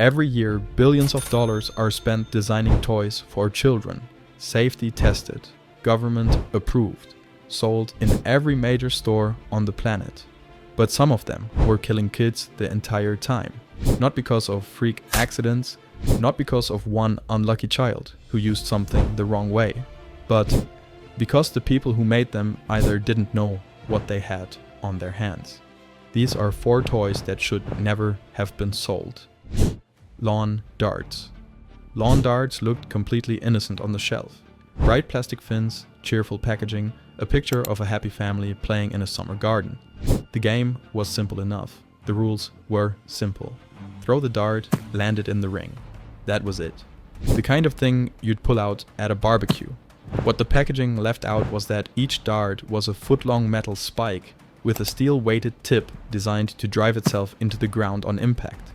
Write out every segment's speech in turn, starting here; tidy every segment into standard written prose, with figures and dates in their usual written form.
Every year, billions of dollars are spent designing toys for children, safety tested, government approved, sold in every major store on the planet. But some of them were killing kids the entire time. Not because of freak accidents, not because of one unlucky child who used something the wrong way, but because the people who made them either didn't know what they had on their hands. These are 4 toys that should never have been sold. Lawn darts. Lawn darts looked completely innocent on the shelf. Bright plastic fins, cheerful packaging, a picture of a happy family playing in a summer garden. The game was simple enough. The rules were simple. Throw the dart, land it in the ring. That was it. The kind of thing you'd pull out at a barbecue. What the packaging left out was that each dart was a foot-long metal spike with a steel-weighted tip designed to drive itself into the ground on impact.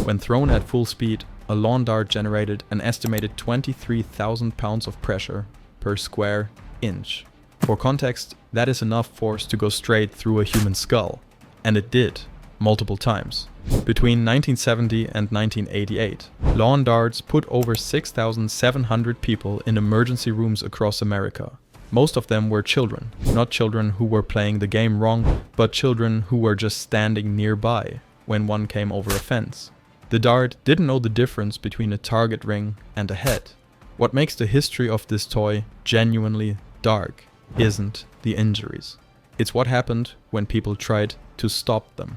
When thrown at full speed, a lawn dart generated an estimated 23,000 pounds of pressure per square inch. For context, that is enough force to go straight through a human skull. And it did, multiple times. Between 1970 and 1988, lawn darts put over 6,700 people in emergency rooms across America. Most of them were children, not children who were playing the game wrong, but children who were just standing nearby when one came over a fence. The dart didn't know the difference between a target ring and a head. What makes the history of this toy genuinely dark isn't the injuries. It's what happened when people tried to stop them.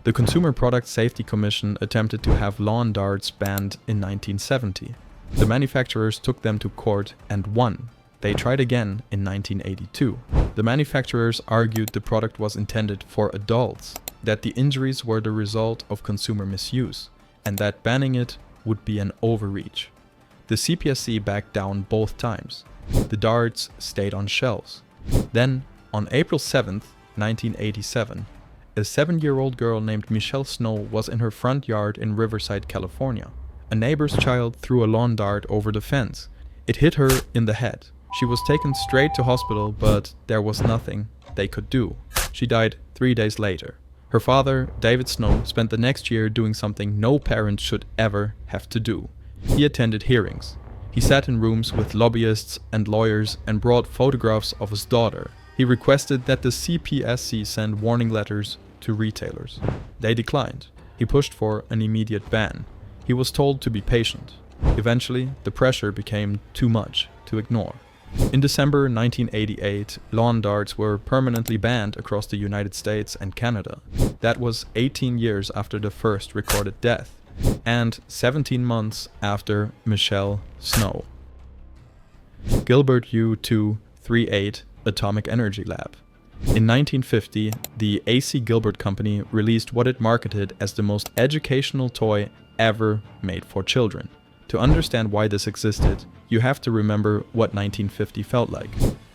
The Consumer Product Safety Commission attempted to have lawn darts banned in 1970. The manufacturers took them to court and won. They tried again in 1982. The manufacturers argued the product was intended for adults, that the injuries were the result of consumer misuse, and that banning it would be an overreach. The CPSC backed down both times. The darts stayed on shelves. Then, on April 7th, 1987, a 7-year-old girl named Michelle Snow was in her front yard in Riverside, California. A neighbor's child threw a lawn dart over the fence. It hit her in the head. She was taken straight to hospital, but there was nothing they could do. She died 3 days later. Her father, David Snow, spent the next year doing something no parent should ever have to do. He attended hearings. He sat in rooms with lobbyists and lawyers and brought photographs of his daughter. He requested that the CPSC send warning letters to retailers. They declined. He pushed for an immediate ban. He was told to be patient. Eventually, the pressure became too much to ignore. In December 1988, lawn darts were permanently banned across the United States and Canada. That was 18 years after the first recorded death, and 17 months after Michelle Snow. Gilbert U238 Atomic Energy Lab. In 1950, the A.C. Gilbert Company released what it marketed as the most educational toy ever made for children. To understand why this existed, you have to remember what 1950 felt like.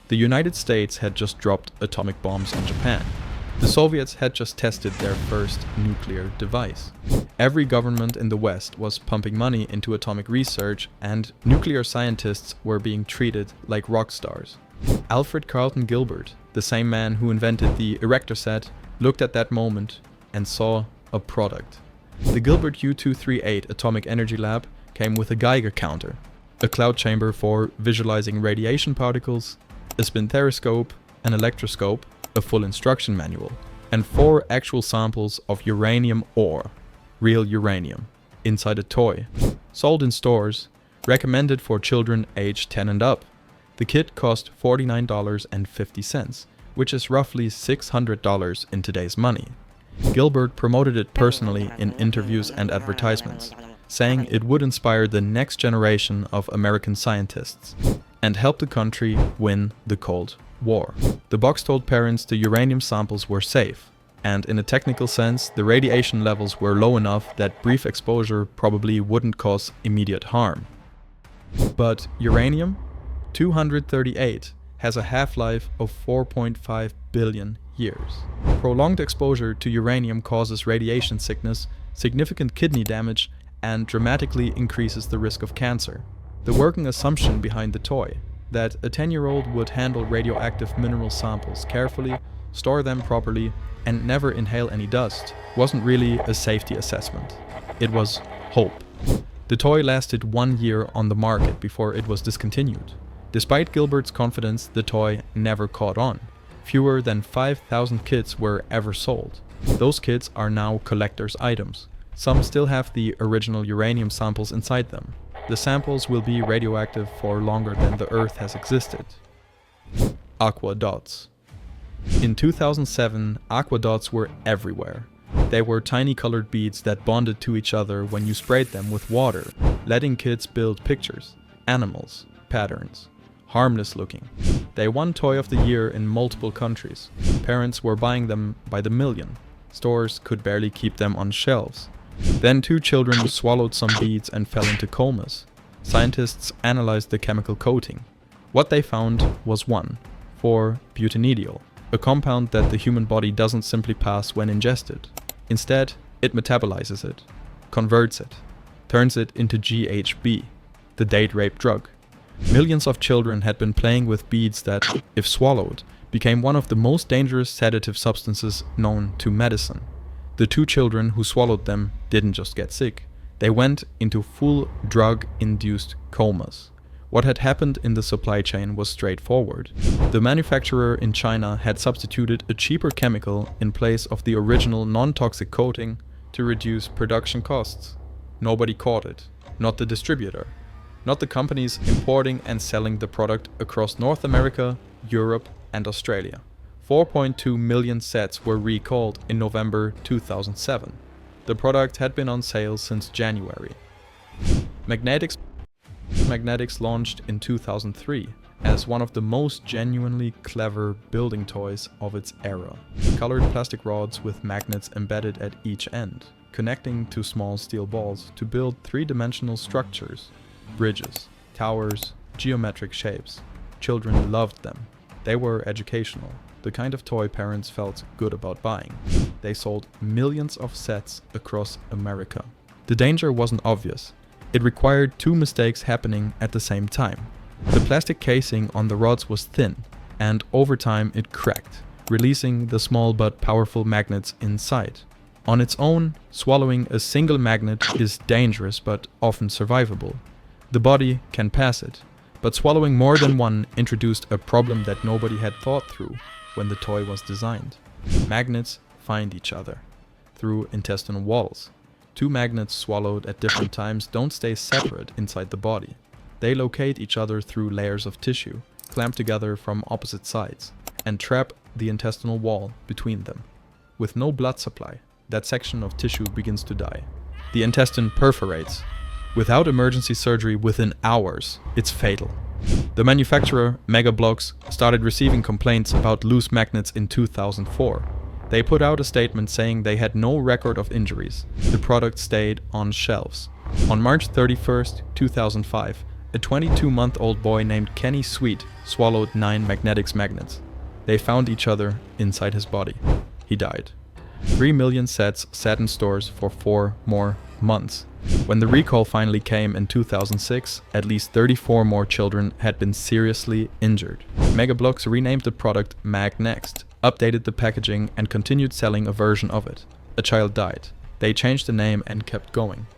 The United States had just dropped atomic bombs on Japan. The Soviets had just tested their first nuclear device. Every government in the West was pumping money into atomic research, and nuclear scientists were being treated like rock stars. Alfred Carlton Gilbert, the same man who invented the erector set, looked at that moment and saw a product. The Gilbert U238 Atomic Energy Lab came with a Geiger counter, a cloud chamber for visualizing radiation particles, a spinthariscope, an electroscope, a full instruction manual, and 4 actual samples of uranium ore, real uranium, inside a toy, sold in stores, recommended for children aged 10 and up. The kit cost $49.50, which is roughly $600 in today's money. Gilbert promoted it personally in interviews and advertisements, saying it would inspire the next generation of American scientists and help the country win the Cold War. The box told parents the uranium samples were safe, and in a technical sense, the radiation levels were low enough that brief exposure probably wouldn't cause immediate harm. But uranium 238 has a half-life of 4.5 billion years. Prolonged exposure to uranium causes radiation sickness, significant kidney damage, and dramatically increases the risk of cancer. The working assumption behind the toy, that a 10-year-old would handle radioactive mineral samples carefully, store them properly, and never inhale any dust, wasn't really a safety assessment. It was hope. The toy lasted 1 year on the market before it was discontinued. Despite Gilbert's confidence, the toy never caught on. Fewer than 5,000 kits were ever sold. Those kits are now collector's items. Some still have the original uranium samples inside them. The samples will be radioactive for longer than the Earth has existed. Aqua Dots. In 2007, Aqua Dots were everywhere. They were tiny colored beads that bonded to each other when you sprayed them with water, letting kids build pictures, animals, patterns. Harmless looking. They won Toy of the Year in multiple countries. Parents were buying them by the million. Stores could barely keep them on shelves. Then 2 children swallowed some beads and fell into comas. Scientists analyzed the chemical coating. What they found was 1,4-butyneediol, a compound that the human body doesn't simply pass when ingested. Instead, it metabolizes it, converts it, turns it into GHB, the date-rape drug. Millions of children had been playing with beads that, if swallowed, became one of the most dangerous sedative substances known to medicine. The 2 children who swallowed them didn't just get sick, they went into full drug-induced comas. What had happened in the supply chain was straightforward. The manufacturer in China had substituted a cheaper chemical in place of the original non-toxic coating to reduce production costs. Nobody caught it, not the distributor. Not the companies importing and selling the product across North America, Europe, and Australia. 4.2 million sets were recalled in November 2007. The product had been on sale since January. Magnetix launched in 2003 as one of the most genuinely clever building toys of its era. Colored plastic rods with magnets embedded at each end, connecting to small steel balls to build 3-dimensional structures. Bridges, towers, geometric shapes. Children loved them. They were educational, the kind of toy parents felt good about buying. They sold millions of sets across America. The danger wasn't obvious. It required 2 mistakes happening at the same time. The plastic casing on the rods was thin, and over time it cracked, releasing the small but powerful magnets inside. On its own, swallowing a single magnet is dangerous but often survivable. The body can pass it, but swallowing more than one introduced a problem that nobody had thought through when the toy was designed. Magnets find each other through intestinal walls. 2 magnets swallowed at different times don't stay separate inside the body. They locate each other through layers of tissue, clamp together from opposite sides, and trap the intestinal wall between them. With no blood supply, that section of tissue begins to die. The intestine perforates. Without emergency surgery within hours, it's fatal. The manufacturer, Megablocks, started receiving complaints about loose magnets in 2004. They put out a statement saying they had no record of injuries. The product stayed on shelves. On March 31st, 2005, a 22-month-old boy named Kenny Sweet swallowed 9 Magnetix magnets. They found each other inside his body. He died. 3 million sets sat in stores for 4 more months. When the recall finally came in 2006, at least 34 more children had been seriously injured. Megablocks renamed the product Magnetix, updated the packaging and continued selling a version of it. A child died. They changed the name and kept going.